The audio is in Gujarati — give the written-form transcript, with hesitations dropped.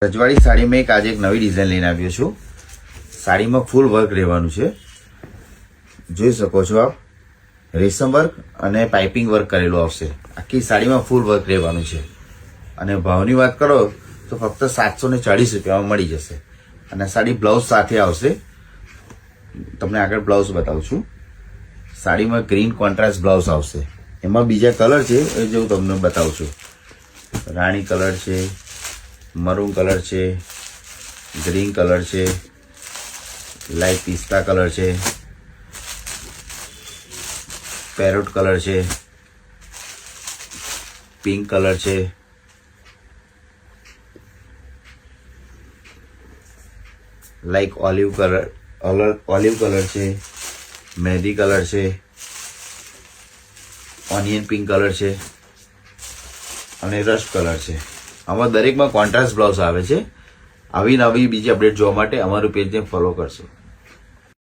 રજવાડી સાડીમાં એક આજે એક નવી ડિઝાઇન લઈને આવ્યો છું. સાડીમાં ફૂલ વર્ક રહેવાનું છે. જોઈ શકો છો આપ, રેશમ વર્ક અને પાઇપિંગ વર્ક કરેલું આવશે. આખી સાડીમાં ફૂલ વર્ક રહેવાનું છે. અને ભાવની વાત કરો તો ફક્ત 740 રૂપિયામાં મળી જશે. અને સાડી બ્લાઉઝ સાથે આવશે. તમને આગળ બ્લાઉઝ બતાવું છું. સાડીમાં ગ્રીન કોન્ટ્રાસ્ટ બ્લાઉઝ આવશે. એમાં બીજા કલર છે એ જો હું તમને બતાવું છું. રાણી કલર છે, મરૂન કલર છે, ગ્રીન કલર છે, લાઇટ પિસ્તા કલર છે, પેરોટ કલર છે, પિંક કલર છે, લાઈક ઓલિવ કલર છે, મહેંદી કલર છે, ઓનિયન પિંક કલર છે અને રસ્ટ કલર છે. આમાં દરેકમાં કોન્ટ્રાસ્ટ બ્લાઉઝ આવે છે. આવી નવી બીજી અપડેટ જોવા માટે અમારું પેજને ફોલો કરશો.